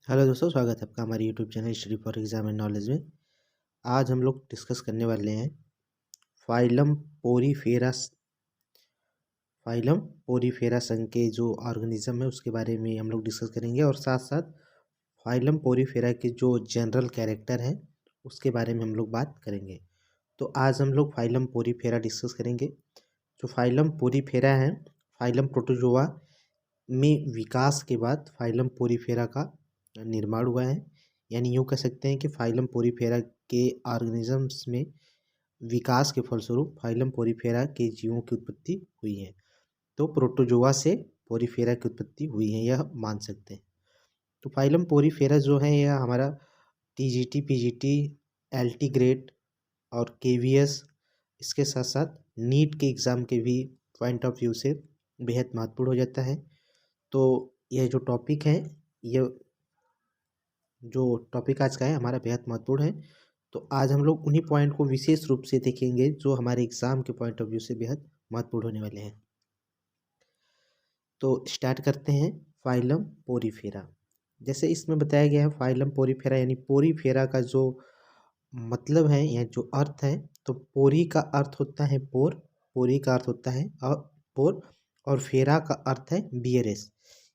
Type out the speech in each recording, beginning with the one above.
Hello दोस्तों, स्वागत है आपका हमारे YouTube channel study for exam and knowledge में। आज हम लोग डिस्कस करने वाले हैं फाइलम पोरीफेरा। फाइलम पोरीफेरा संघ के जो ऑर्गेनिज्म है उसके बारे में हम लोग डिस्कस करेंगे और साथ साथ फाइलम पोरीफेरा के जो जनरल कैरेक्टर हैं उसके बारे में हम लोग बात करेंगे। तो आज हम लोग फाइलम पोरीफेरा डिस्कस करेंगे। जो फाइलम पोरीफेरा है, फाइलम प्रोटोजोआ में विकास के बाद फाइलम पोरीफेरा का निर्माण हुआ है। यानी यूँ कह सकते हैं कि फाइलम पोरीफेरा के ऑर्गेनिजम्स में विकास के फलस्वरूप फाइलम पोरीफेरा के जीवों की उत्पत्ति हुई है। तो प्रोटोजोआ से पोरीफेरा की उत्पत्ति हुई है, यह मान सकते हैं। तो फाइलम पोरीफेरा जो है यह हमारा टीजीटी, पीजीटी, एलटी ग्रेड और केवीएस, इसके साथ साथ नीट के एग्ज़ाम के भी पॉइंट ऑफ व्यू से बेहद महत्वपूर्ण हो जाता है। तो यह जो टॉपिक है, यह जो टॉपिक आज का है हमारा बेहद महत्वपूर्ण है। तो आज हम लोग उन्हीं पॉइंट को विशेष रूप से देखेंगे जो हमारे एग्ज़ाम के पॉइंट ऑफ व्यू से बेहद महत्वपूर्ण होने वाले हैं। तो स्टार्ट करते हैं फाइलम पोरीफेरा। जैसे इसमें बताया गया है फाइलम पोरीफेरा, यानी पोरीफेरा का जो मतलब है या जो अर्थ है, तो पोरी का अर्थ होता है पोर, पोरी का अर्थ होता है पोर, और फेरा का अर्थ है बियरेस।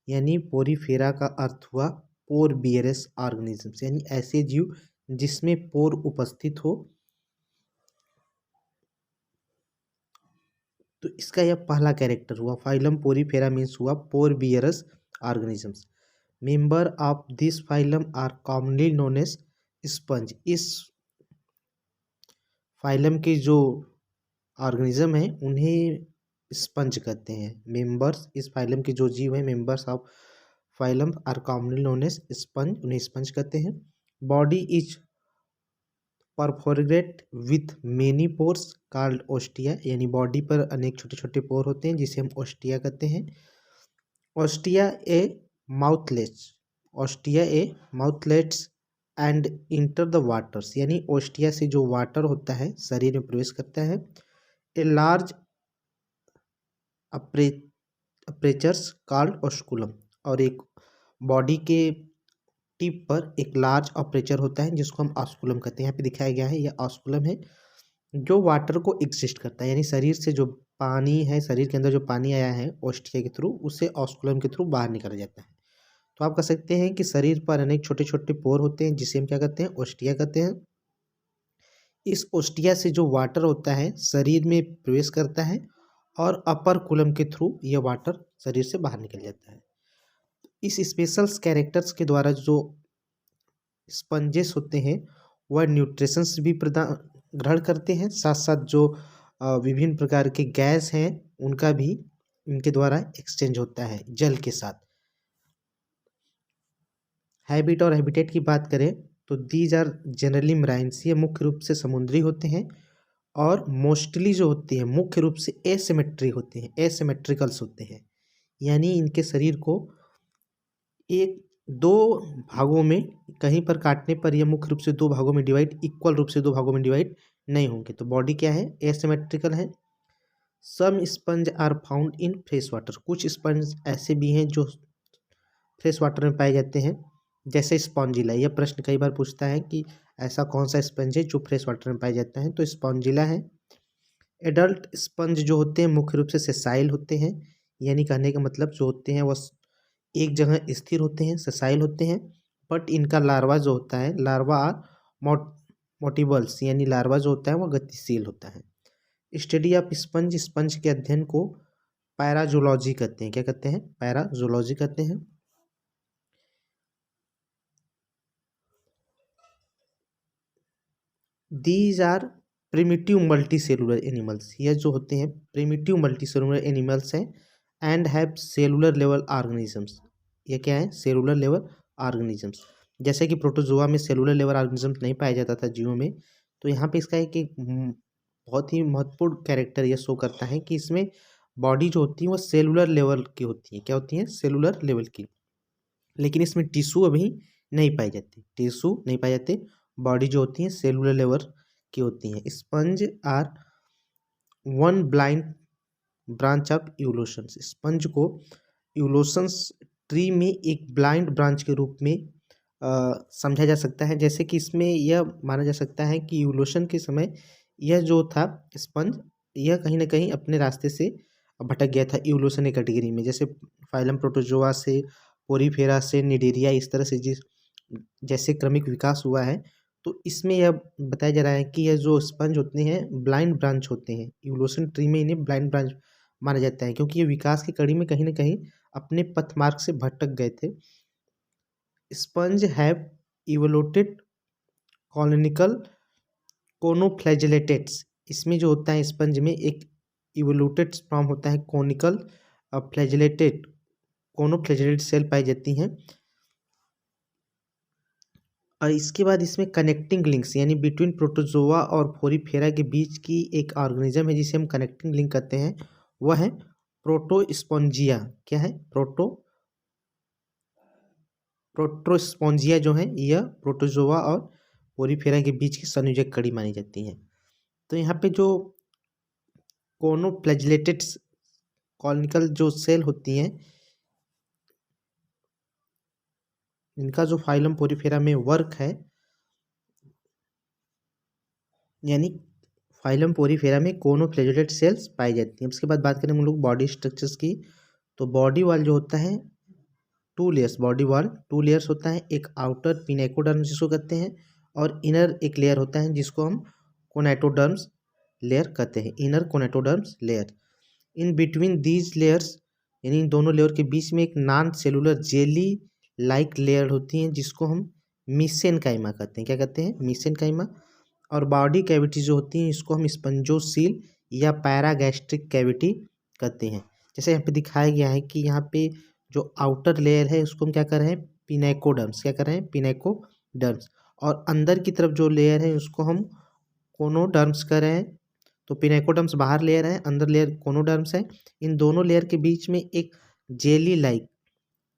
यानी पोरीफेरा का अर्थ हुआ पोर बियरेस ऑर्गेनिजम्स, यानी ऐसे जीव जिसमें पोर उपस्थित हो। तो इसका यह पहला कैरेक्टर हुआ। फाइलम पोरीफेरा मीन्स हुआ pore bearers organisms. Member of this phylum are commonly known as sponge. इस फाइलम के जो ऑर्गेनिज्म हैं उन्हें स्पंज कहते हैं। मेंबर्स, इस फाइलम के जो जीव हैं, members of phylum are commonly known as sponge, उन्हें स्पंज कहते हैं। Body is perforate with many pores called ostia, यानी बॉडी पर अनेक छोटे छोटे पोर होते हैं जिसे हम ओस्टिया कहते हैं। Ostia a mouthlets, ostia a mouthlets and enter the waters, यानी ओस्टिया से जो वाटर होता है शरीर में प्रवेश करता है। ए लार्ज अप्रेचर्स कॉल्ड ऑस्कुलम, और एक बॉडी के टिप पर एक लार्ज अप्रेचर होता है जिसको हम ऑस्कुलम कहते हैं। यहाँ पे दिखाया गया है, यह ऑस्कुलम है जो वाटर को एग्जिस्ट करता है, यानी शरीर से जो पानी है, शरीर के अंदर जो पानी आया है ओस्टिया के थ्रू, उससे ऑस्कुलम के थ्रू बाहर निकाला जाता है। तो आप कह सकते हैं कि शरीर पर अनेक छोटे छोटे पोर होते हैं जिसे हम क्या कहते हैं, ओस्टिया कहते हैं। इस ओस्टिया से जो वाटर होता है शरीर में प्रवेश करता है और अपर कुलम के थ्रू यह वाटर शरीर से बाहर निकल जाता है। इस स्पेशल कैरेक्टर्स के द्वारा जो स्पंजेस होते हैं वह न्यूट्रिशंस भी प्रदान ग्रहण करते हैं, साथ साथ जो विभिन्न प्रकार के गैस हैं उनका भी इनके द्वारा एक्सचेंज होता है जल के साथ। हैबिट और हैबिटेट की बात करें तो दीज आर जनरली मराइन्स, ये मुख्य रूप से समुद्री होते हैं और मोस्टली जो होती है मुख्य रूप से एसिमेट्री होते हैं, एसिमेट्रिकल्स होते हैं। यानी इनके शरीर को एक दो भागों में, कहीं पर काटने पर यह मुख्य रूप से दो भागों में डिवाइड, इक्वल रूप से दो भागों में डिवाइड नहीं होंगे। तो बॉडी क्या है, एसिमेट्रिकल है। Some sponge are found in fresh water, कुछ स्पंज ऐसे भी हैं जो फ्रेश वाटर में पाए जाते हैं, जैसे स्पॉन्जिला। यह प्रश्न कई बार पूछता है कि ऐसा कौन सा स्पंज है जो फ्रेश वाटर में पाया जाता है, तो स्पॉन्जिला है। एडल्ट स्पंज जो होते हैं मुख्य रूप से सेसाइल होते हैं, यानी कहने का मतलब जो होते हैं वह एक जगह स्थिर होते हैं, सेसाइल होते हैं। बट इनका लार्वा जो होता है, लार्वा आर मोटिबल्स, यानी लार्वा जो होता है वह गतिशील होता है। स्टडी ऑफ स्पंज, स्पंज के अध्ययन को पैराजोलॉजी कहते हैं। क्या कहते हैं, पैराजोलॉजी कहते हैं। These are primitive multi cellular animals, यह जो होते हैं प्रिमिटिव मल्टी सेलुलर एनिमल्स हैं and have cellular level organisms. ये क्या है, सेलुलर लेवल ऑर्गेनिजम्स। जैसे कि प्रोटोजोआ में सेलुलर लेवल ऑर्गेनिजम्स नहीं पाया जाता था जीवों में, तो यहाँ पे इसका एक बहुत ही महत्वपूर्ण कैरेक्टर यह शो करता है कि इसमें बॉडी जो होती है वह सेलुलर लेवल की होती है। क्या होती है, सेलुलर लेवल की। लेकिन इसमें टिश्यू अभी नहीं पाए जाते, टिश्यू नहीं पाए जाते। बॉडी जो होती है सेलुलर लेवल की होती है। Sponge are one blind branch of evolutions, sponge को यूलोशंस ट्री में एक ब्लाइंड ब्रांच के रूप में समझा जा सकता है। जैसे कि इसमें यह माना जा सकता है कि इवोल्यूशन के समय यह जो था स्पंज, यह कहीं न कहीं अपने रास्ते से भटक गया था इवोल्यूशन की कैटेगरी में। जैसे फाइलम प्रोटोजोआ से, पोरीफेरा से, निडेरिया, इस तरह से जैसे क्रमिक विकास हुआ है, तो इसमें यह बताया जा रहा है कि यह जो स्पंज होते हैं ब्लाइंड ब्रांच होते हैं। इवोल्यूशन ट्री में इन्हें ब्लाइंड ब्रांच माना जाता है, क्योंकि ये विकास की कड़ी में कहीं न कहीं अपने पथ मार्ग से भटक गए थे। Sponge have evoluted colonial choanoflagellates. इसमें जो होता है स्पंज में एक इवोल्यूटेड फॉर्म होता है कोनिकल फ्लैजेलेटेड, कोनोफ्लैजेलेटेड सेल पाई जाती हैं। और इसके बाद इसमें कनेक्टिंग लिंक्स यानी बिटवीन प्रोटोजोआ और फोरीफेरा के बीच की एक ऑर्गेनिज्म है जिसे हम कनेक्टिंग लिंक कहते हैं, वह है प्रोटोस्पॉन्जिया। क्या है? प्रोटोस्पॉन्जिया जो है यह प्रोटोजोआ और पोरीफेरा के बीच की संयोजक कड़ी मानी जाती है। तो यहाँ पे जो कोनोफ्लैजेलेटेड कॉनिकल जो सेल होती हैं, इनका जो फाइलम पोरीफेरा में वर्क है, यानी फाइलम पोरीफेरा में कोनोफ्लैजेलेटेड सेल्स पाई जाती हैं। उसके बाद बात करें हम लोग बॉडी स्ट्रक्चर्स की, तो बॉडी वॉल जो होता है बॉडी वॉल टू लेयर्स होता है। एक आउटर पिनेकोडर्म जिसको कहते हैं, और इनर एक लेयर होता है जिसको हम कोनाटोडर्म्स लेयर कहते हैं, inner choanoderms layer. In between these layers यानी इन दोनों लेयर के बीच में एक non cellular jelly like layer होती है जिसको हम मीसेनकाइमा कहते हैं। क्या कहते हैं? मीसेनकाइमा। और बॉडी कैविटी जो होती है इसको हम स्पंजोसील या पैरागैस्ट्रिक कैविटी कहते हैं। जैसे यहाँ पे दिखाया गया है कि यहाँ पे जो आउटर लेयर है उसको हम क्या कर रहे हैं? पिनेकोडर्म्स। क्या कर रहे हैं? पिनेकोडर्म्स। और अंदर की तरफ जो लेयर है उसको हम कोनोडर्म्स कर रहे हैं। तो पिनेकोडर्म्स बाहर लेयर है, अंदर लेयर कोनोडर्म्स है। इन दोनों लेयर के बीच में एक जेली लाइक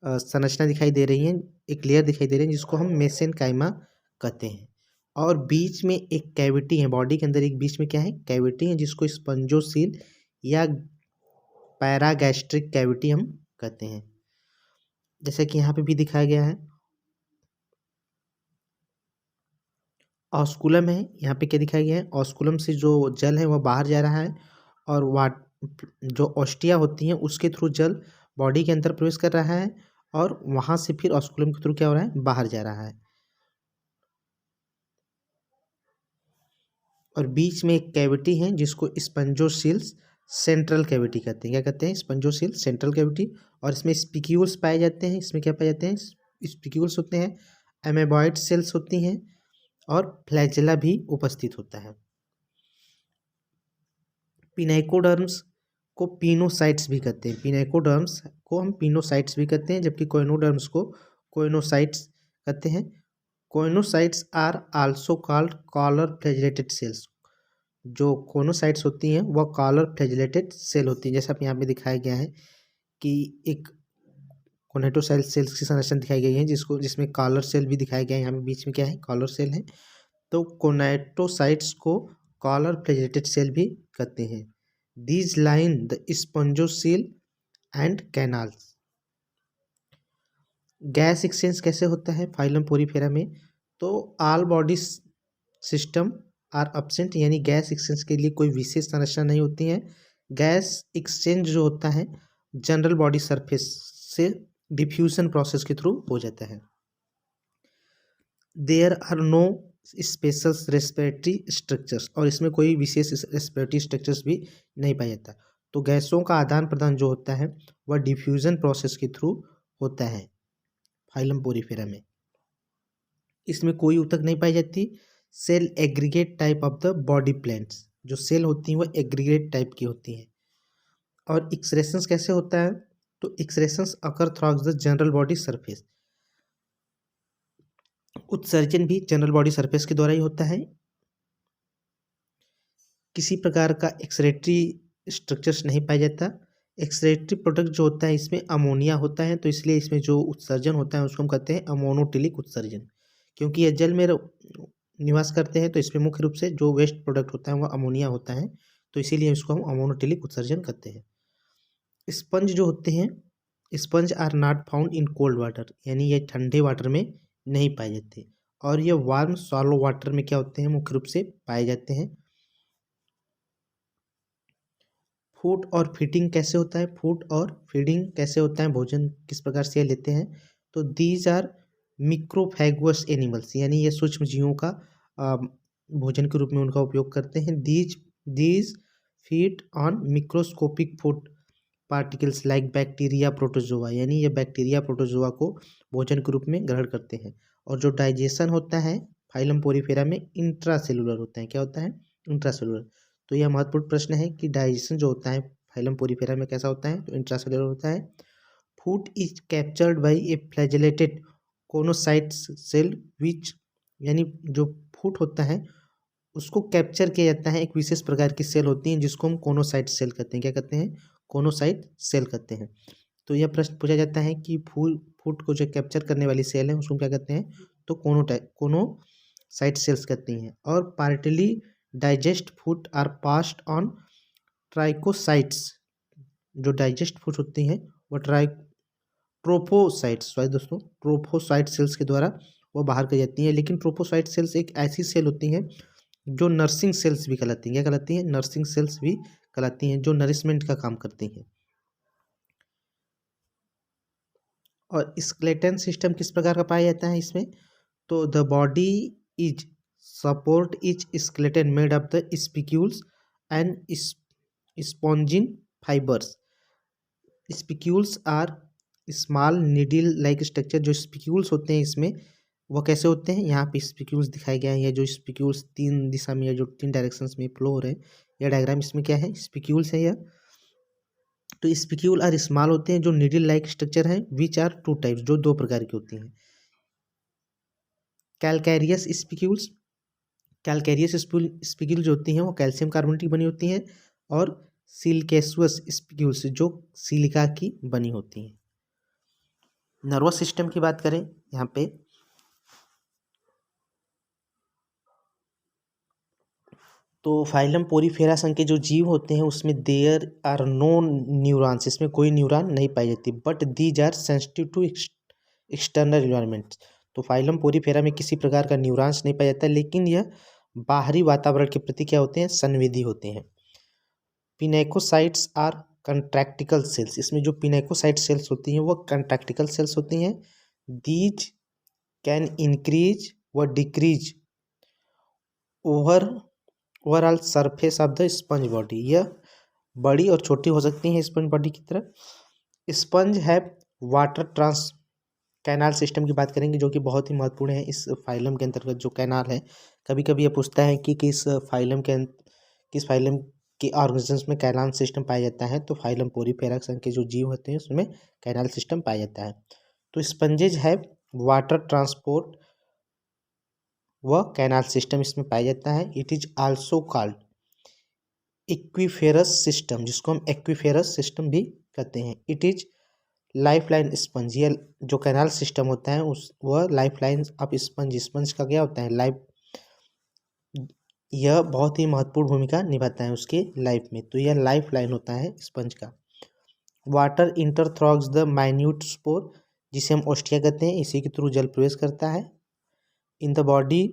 संरचना दिखाई दे रही है, एक लेयर दिखाई दे रही है जिसको हम मेसेनकाइमा कहते हैं। और बीच में एक कैविटी है, बॉडी के अंदर एक बीच में क्या है? कैविटी है जिसको स्पंजोसील या पैरागैस्ट्रिक कैविटी हम कहते हैं। जैसे कि यहाँ पे भी दिखाया गया है, ऑस्कुलम है। यहाँ पे क्या दिखाया गया है? ऑस्कुलम से जो जल है वह बाहर जा रहा है, और जो ऑस्टिया होती हैं उसके थ्रू जल बॉडी के अंदर प्रवेश कर रहा है, और वहाँ से फिर ऑस्कुलम के थ्रू क्या हो रहा है? बाहर जा रहा है। और बीच में एक कैविटी है जिसको स्पंजोसील्स सेंट्रल कैविटी कहते हैं। क्या कहते हैं? स्पंजोसील्स सेंट्रल कैविटी। और इसमें स्पिक्यूल्स पाए जाते हैं। इसमें क्या पाए जाते हैं? स्पिक्यूल्स होते हैं, एमेबॉइड सेल्स होती हैं, और फ्लैजेला भी उपस्थित होता है। पिनेकोडर्म्स को पिनोसाइट्स भी कहते हैं। पिनेकोडर्म्स को हम पिनोसाइट्स भी कहते हैं, जबकि कोइनोडर्म्स को कोइनोसाइट्स कहते हैं। Choanocytes are also called collar flagellated cells. जो कोनोसाइट्स होती हैं वह कॉलर फ्लैजेलेटेड सेल होती है। जैसा यहाँ पे दिखाया गया है कि एक कोनेटोसाइल सेल्स की संरचना दिखाई गई है जिसमें कॉलर सेल भी दिखाया गया है। यहाँ पे बीच में क्या है? कॉलर सेल है। तो कोनेटोसाइट्स को कॉलर फ्लैजेलेटेड सेल भी कहते हैं। These line the spongocoel and canals. Gas exchange कैसे होता है फाइलम पोरीफेरा में? तो all body system are absent, यानी गैस एक्सचेंज के लिए कोई विशेष संरचना नहीं होती है। गैस एक्सचेंज जो होता है जनरल बॉडी सरफेस से डिफ्यूजन प्रोसेस के थ्रू हो जाता है। There are no special respiratory structures, और इसमें कोई विशेष रेस्पिरेटरी स्ट्रक्चर्स भी नहीं पाया जाता। तो गैसों का आदान प्रदान जो होता है वह डिफ्यूजन प्रोसेस के थ्रू होता है फाइलम पोरीफेरा में। इसमें कोई ऊतक नहीं पाई जाती। Cell aggregate type of the body plants, जो सेल होती हैं वह एग्रीगेट टाइप की होती हैं। और एक्सरेशंस कैसे होता है? तो एक्सरेशंस अकर थ्रॉक्स द जनरल बॉडी सरफेस। उत्सर्जन भी जनरल बॉडी सरफेस के द्वारा ही होता है। किसी प्रकार का एक्सरेटरी स्ट्रक्चर्स नहीं पाया जाता। एक्सरेटरी प्रोडक्ट जो होता है इसमें अमोनिया होता है, तो इसलिए इसमें जो उत्सर्जन होता है उसको हम कहते हैं अमोनोटिलिक उत्सर्जन। क्योंकि ये जल में निवास करते हैं तो इसमें मुख्य रूप से जो वेस्ट प्रोडक्ट होता है वह अमोनिया होता है, तो इसीलिए इसको हम अमोनोटिलिक उत्सर्जन कहते हैं। स्पंज जो होते हैं, sponge are not found in cold water, यानी ये ठंडे वाटर में नहीं पाए जाते। और ये वार्म सॉलो वाटर में क्या होते हैं, मुख्य रूप से पाए जाते हैं। फूड और फीडिंग कैसे होता है, फूड और फीडिंग कैसे होता है, भोजन किस प्रकार से ये लेते हैं। तो दीज आर मिक्रोफैगुअस एनिमल्स, यानी ये सूक्ष्म जीवों का भोजन के रूप में उनका उपयोग करते हैं। These feed on microscopic food particles like bacteria protozoa, यानी ये बैक्टीरिया प्रोटोजोआ को भोजन के रूप में ग्रहण करते हैं। और जो डाइजेशन होता है फाइलम पोरीफेरा में इंट्रासेलुलर होता है। क्या होता है, इंट्रासेलुलर। तो यह महत्वपूर्ण प्रश्न है कि डाइजेशन जो होता है फाइलम पोरीफेरा में कैसा होता है, तो इंट्रासेलुलर होता है। Food is captured by a flagellated choanocytes cell which, यानी जो फूड होता है उसको कैप्चर किया जाता है, एक विशेष प्रकार की सेल होती है जिसको हम कोनोसाइट सेल कहते हैं। क्या कहते हैं, कोनोसाइट सेल कहते हैं। तो यह प्रश्न पूछा जाता है कि फूड को जो कैप्चर करने वाली सेल है उसको क्या कहते हैं, तो कोनोसाइट सेल्स कहती हैं। और partly digest food are passed on trichocytes, जो डाइजेस्ट फूड होती हैं वो ट्रोफोसाइट्स, सॉरी दोस्तों, ट्रोफोसाइट सेल्स के द्वारा वो बाहर कर जाती हैं। लेकिन ट्रोफोसाइट सेल्स एक ऐसी सेल होती हैं जो नर्सिंग सेल्स भी कहलाती हैं। क्या कहलाती हैं, नर्सिंग सेल्स भी कहलाती हैं, जो नरिशमेंट का काम करती हैं। और स्केलेटन सिस्टम किस प्रकार का पाया जाता है इसमें, तो the body is support is skeleton made of the spicules and spongin fibres. Spicules are small needle like structure, जो स्पिक्यूल्स होते हैं इसमें वो कैसे होते हैं, यहाँ पे स्पिक्यूल्स दिखाए गए हैं। ये जो स्पिक्यूल्स तीन दिशा में, जो तीन डायरेक्शंस में फ्लो हो रहे हैं, यह डायग्राम इसमें क्या है, स्पिक्यूल्स है यह। तो स्पिक्यूल आर स्मॉल होते हैं, जो नीडल लाइक स्ट्रक्चर है, विच आर टू टाइप्स, जो दो प्रकार की होती हैं। कैलकैरियस स्पिक्यूल्स, कैलकैरियस स्पिक्यूल जो होती हैं वो कैल्शियम कार्बोनेट की बनी होती हैं। और सिलिकेसुअस स्पिक्यूल्स जो सिलिका की बनी होती हैं। नर्वस सिस्टम की बात करें यहाँ पे, तो फाइलम पोरीफेरा संघ के जो जीव होते हैं उसमें देयर आर नो न्यूरॉन्स, इसमें कोई न्यूरॉन नहीं पाई जाती, but these are sensitive to external environment. तो फाइलम पोरीफेरा में किसी प्रकार का न्यूरॉन्स नहीं पाया जाता, लेकिन यह बाहरी वातावरण के प्रति क्या होते हैं, संवेदी होते हैं। पिनेकोसाइट्स आर कंट्रैक्टिकल सेल्स, इसमें जो पिनेकोसाइट सेल्स होती हैं वो कंट्रैक्टिकल सेल्स होती हैं। दीज कैन इंक्रीज व decrease overall surface of the sponge body, यह बड़ी और छोटी हो सकती हैं स्पंज बॉडी की तरह। स्पंज है वाटर ट्रांस कैनाल सिस्टम की बात करेंगे, जो कि बहुत ही महत्वपूर्ण है इस फाइलम के अंतर्गत। जो कैनाल है, कभी कभी यह पूछता है कि किस फाइलम के ऑर्गेनिजम्स में कैनाल सिस्टम पाया जाता है, तो फाइलम पोरीफेरा संघ के जो जीव होते हैं उसमें कैनाल सिस्टम पाया जाता है। तो स्पंजेज है वाटर ट्रांसपोर्ट व कैनाल सिस्टम इसमें पाया जाता है। It is also called aquiferous system, जिसको हम एक्वीफेरस सिस्टम भी कहते हैं। It is life line sponge, यह जो कैनाल सिस्टम होता है वह life line of sponge, sponge का क्या होता है, लाइफ, यह बहुत ही महत्वपूर्ण भूमिका निभाता है उसके लाइफ में। तो यह लाइफ लाइन होता है स्पंज का। वाटर इंटरथ्रॉक्स द माइन्यूट स्पोर, जिसे हम ओस्टिया कहते हैं, इसी के थ्रू जल प्रवेश करता है in the body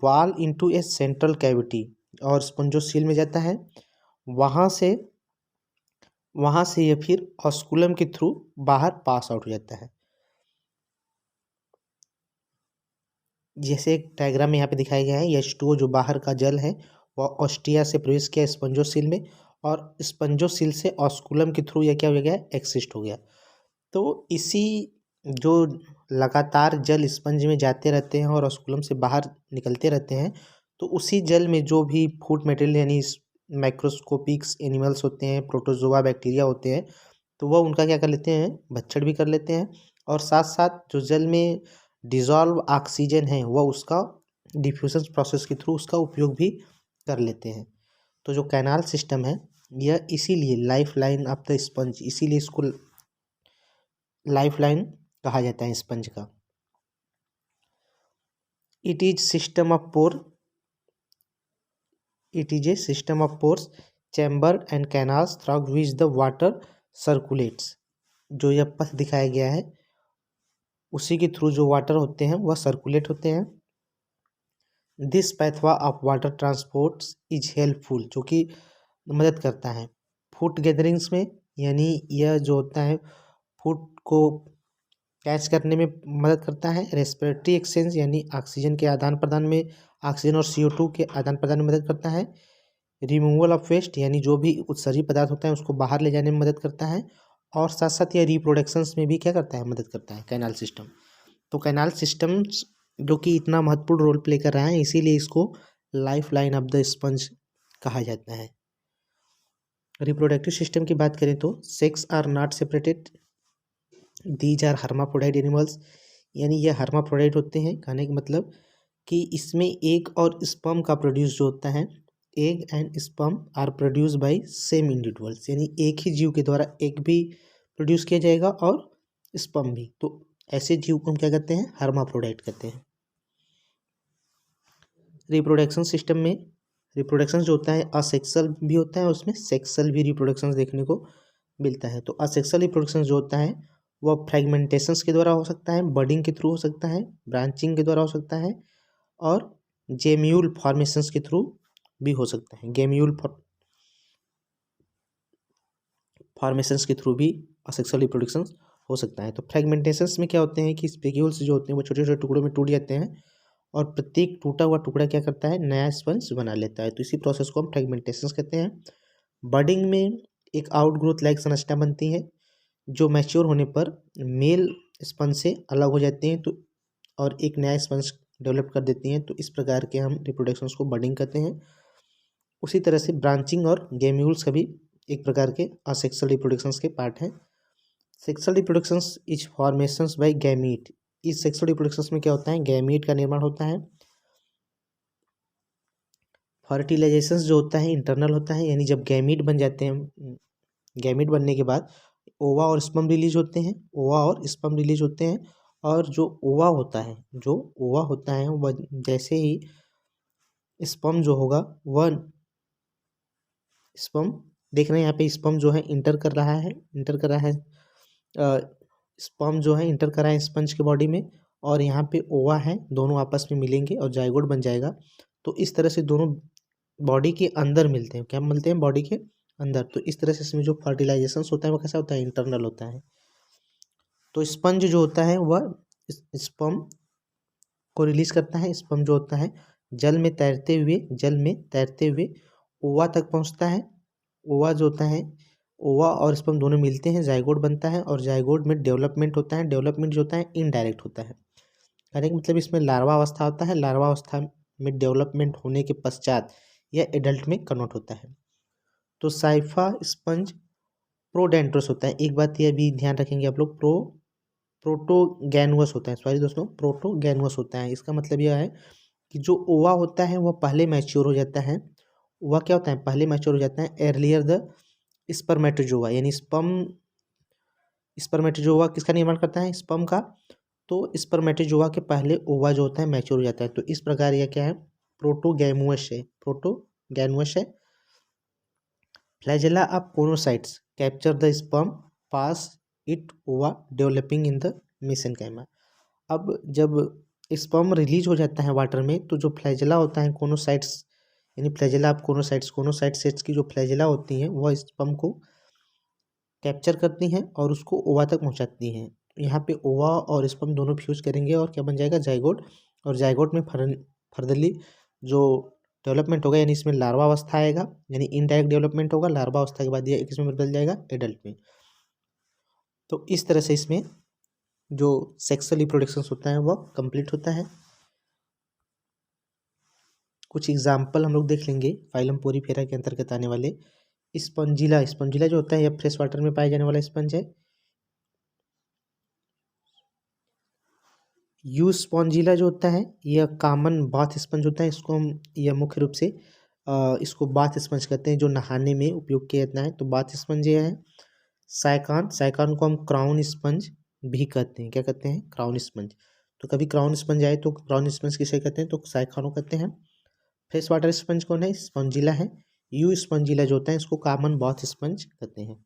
wall into A central cavity, और स्पंजोसील में जाता है, वहाँ से ये फिर ऑस्कुलम के थ्रू बाहर पास आउट हो जाता है। जैसे एक डायग्राम में यहाँ पे दिखाया गया है, H2O जो बाहर का जल है वह ऑस्टिया से प्रवेश किया स्पंजोसील में, और स्पंजोसील से ऑस्कुलम के थ्रू यह क्या हो गया, एक्सिस्ट हो गया। तो इसी जो लगातार जल स्पंज में जाते रहते हैं और ऑस्कुलम से बाहर निकलते रहते हैं, तो उसी जल में जो भी फूड मटेरियल यानी माइक्रोस्कोपिक्स एनिमल्स होते हैं, प्रोटोजोआ बैक्टीरिया होते हैं, तो वह उनका क्या कर लेते हैं, भक्षण भी कर लेते हैं। और साथ साथ जो जल में डिज़ोल्व ऑक्सीजन है वह उसका डिफ्यूजन प्रोसेस के थ्रू उसका उपयोग भी कर लेते हैं। तो जो कैनाल सिस्टम है यह इसीलिए life line of the sponge, इसीलिए इसको लाइफ लाइन कहा जाता है स्पंज का। It is a system of pores chamber and canals through which the water circulates. जो यह पथ दिखाया गया है उसी के थ्रू जो वाटर होते हैं वह सर्कुलेट होते हैं। This pathway of water transport is helpful, जो कि मदद करता है फूड गैदरिंग्स में, यानी यह जो होता है फूड को कैच करने में मदद करता है। रेस्पिरेटरी एक्सचेंज यानी ऑक्सीजन के आदान प्रदान में, ऑक्सीजन और CO2 के आदान प्रदान में मदद करता है। रिमूवल ऑफ वेस्ट यानी जो भी उत्सर्जित पदार्थ होता है उसको बाहर ले जाने में मदद करता है। और साथ साथ यह रिप्रोडक्शंस में भी क्या करता है, मदद करता है कैनाल सिस्टम। तो कैनाल सिस्टम्स जो कि इतना महत्वपूर्ण रोल प्ले कर रहा है, इसीलिए इसको life line of the sponge कहा जाता है। रिप्रोडक्टिव सिस्टम की बात करें तो sex are not separated, these are hermaphrodite animals, यानी ये हर्माफ्रोडाइट होते हैं। कहने का मतलब कि इसमें एग और स्पर्म का प्रोड्यूस जो होता है, egg and sperm are produce by same individuals, यानी एक ही जीव के द्वारा एग भी प्रोड्यूस किया जाएगा और स्पर्म भी। तो ऐसे जीव को हम क्या कहते हैं, हर्माफ्रोडाइट कहते हैं। रिप्रोडक्शन सिस्टम में रिप्रोडक्शन जो होता है असेक्सुअल भी होता है, उसमें सेक्सुअल भी रिप्रोडक्शन देखने को मिलता है। तो असेक्सुअल रिप्रोडक्शन जो होता है वह फ्रेगमेंटेशंस के द्वारा हो सकता है, बडिंग के थ्रू हो सकता है, ब्रांचिंग के द्वारा हो सकता है, और गेम्यूल फॉर्मेशंस के थ्रू भी हो सकता है। गेम्यूल फॉर्मेशंस के थ्रू भी असेक्सुअल रिप्रोडक्शन हो सकता है। तो फ्रेगमेंटेशंस में क्या होते हैं कि स्पेक्यूल्स जो होते हैं वो छोटे छोटे टुकड़ों में टूट जाते हैं और प्रत्येक टूटा हुआ टुकड़ा क्या करता है, नया स्पंज बना लेता है। तो इसी प्रोसेस को हम फ्रेगमेंटेशंस कहते हैं। बडिंग में एक आउटग्रोथ लाइक संरचना बनती है जो मैच्योर होने पर मेल स्पंज से अलग हो जाते हैं, तो और एक नया स्पंज डेवलप कर देती हैं। तो इस प्रकार के हम रिप्रोडक्शंस को बडिंग कहते हैं। उसी तरह से ब्रांचिंग और गेम्यूल्स का भी एक प्रकार के असेक्सुअल रिप्रोडक्शंस के पार्ट हैं। Sexual reproductions is formations by gamete. इस सेक्सुअल रिप्रोडक्शंस में क्या होता है, गैमीट का निर्माण होता है। फर्टिलाइजेशन जो होता है इंटरनल होता है, यानी जब गैमीट बन जाते हैं, गैमीट बनने के बाद ओवा और स्पर्म रिलीज होते हैं, ओवा और स्पर्म रिलीज होते हैं। और जो ओवा होता है वह जैसे ही स्पर्म जो होगा वह स्पर्म देख रहे हैं यहाँ पे, स्पर्म जो है इंटर कर रहा है स्पर्म जो है इंटर कर रहा है स्पंज के बॉडी में, और यहाँ पे ओवा है, दोनों आपस में मिलेंगे और जाइगोट बन जाएगा। तो इस तरह से दोनों बॉडी के अंदर मिलते हैं, क्या मिलते हैं, बॉडी के अंदर। तो इस तरह से इसमें जो फर्टिलाइजेशन होता है वो कैसा होता है, इंटरनल होता है। तो स्पंज जो होता है वह स्पर्म को रिलीज करता है। स्पर्म जो होता है जल में तैरते हुए ओवा तक पहुंचता है। ओवा जो होता है, ओवा और स्पर्म दोनों मिलते हैं, जाइगोट बनता है, और जाइगोट में डेवलपमेंट होता है। डेवलपमेंट जो होता है इनडायरेक्ट होता है, कहने का मतलब इसमें लार्वा अवस्था होता है। लार्वा अवस्था में डेवलपमेंट होने के पश्चात यह एडल्ट में कन्वर्ट होता है। तो साइफा स्पंज प्रोडेंट्रस होता है। एक बात यह भी ध्यान रखेंगे आप लोग, प्रोटोगैनुअस होता है, सॉरी दोस्तों, प्रोटोगैनुअस होता है। इसका मतलब यह है कि जो ओवा होता है वह पहले मैच्योर हो जाता है। ओवा क्या होता है, पहले मैच्योर हो जाता है, एर्लियर द स्पर्मेटोजोआ, यानी स्पर्मेटोजोआ किसका निर्माण करता है, स्पर्म का। तो स्पर्मेटोजोआ के पहले ओवा जो होता है मैच्योर हो जाता है। तो इस प्रकार यह क्या है, प्रोटोगैनुअस है। Flagella of choanocytes capture the sperm, pass it ova developing in the mesenchyme. अब जब स्पर्म रिलीज हो जाता है वाटर में, तो जो फ्लैजेला होता है कोनोसाइट्स, यानी फ्लैजेला ऑफ कोनोसाइट सेट्स की जो फ्लैजेला होती हैं वह स्पर्म को कैप्चर करती हैं और उसको ओवा तक पहुंचाती हैं। यहाँ पे ओवा और स्पर्म दोनों फ्यूज करेंगे और क्या बन जाएगा, जाइगोट। और जाइगोट में फर्दरली जो डेवलपमेंट होगा, यानी इसमें लार्वा अवस्था आएगा, यानी इनडायरेक्ट डेवलपमेंट होगा। लार्वा अवस्था के बाद ये किसमें बदल जाएगा, एडल्ट में। तो इस तरह से इसमें जो सेक्सुअल रिप्रोडक्शन होता है वह कंप्लीट होता है। कुछ एग्जाम्पल हम लोग देख लेंगे फाइलम पोरीफेरा के अंतर्गत आने वाले। स्पंजिला जो होता है यह फ्रेश वाटर में पाया जाने वाला स्पंज है। यू स्पॉन्जिला जो होता है यह कॉमन बाथ स्पंज होता है। इसको हम यह मुख्य रूप से इसको बाथ स्पंज कहते हैं, जो नहाने में उपयोग किया जाता है। तो बाथ स्पंज यह है। साइकान को हम क्राउन स्पंज भी कहते हैं, क्या कहते हैं, क्राउन स्पंज। तो कभी क्राउन स्पंज आए तो क्राउन स्पंज किसे कहते हैं, तो साइकानो कहते हैं। फ्रेश वाटर स्पंज कौन है, स्पॉन्जिला है। यू स्पॉन्जिला जो होता है इसको कॉमन बाथ स्पंज कहते हैं।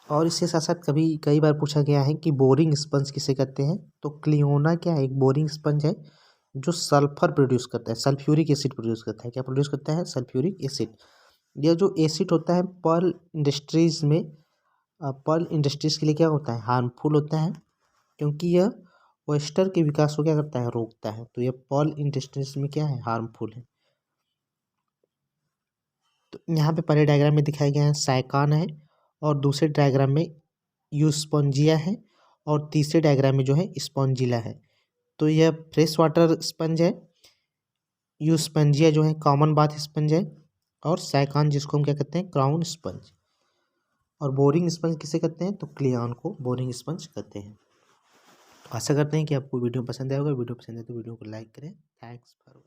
और इसके साथ साथ कई बार पूछा गया है कि बोरिंग स्पंज किसे कहते हैं। तो क्लियोना क्या है, एक बोरिंग स्पंज है जो सल्फर प्रोड्यूस करता है, सल्फ्यूरिक एसिड प्रोड्यूस करता है। क्या प्रोड्यूस करता है? Sulphuric acid. यह जो एसिड होता है पर्ल इंडस्ट्रीज में, पर्ल इंडस्ट्रीज के लिए क्या होता है? हार्मफुल होता है, क्योंकि यह ऑयस्टर के विकास को क्या करता है? रोकता है। तो यह पर्ल इंडस्ट्रीज में क्या है? हार्मफुल है। तो यहाँ पे पहले डायग्राम में दिखाया गया है साइकान है, और दूसरे डायग्राम में यूस्पोंजिया है, और तीसरे डायग्राम में जो है स्पॉन्जिला है। तो यह फ्रेश वाटर स्पंज है, यूस्पोंजिया जो है कॉमन बाथ स्पंज है, और साइकान जिसको हम क्या कहते हैं? Crown sponge. और बोरिंग स्पंज किसे कहते हैं? तो क्लियान को बोरिंग स्पंज कहते हैं। आशा करते हैं कि आपको वीडियो पसंद आएगा। वीडियो पसंद है तो वीडियो को लाइक करें। Thanks for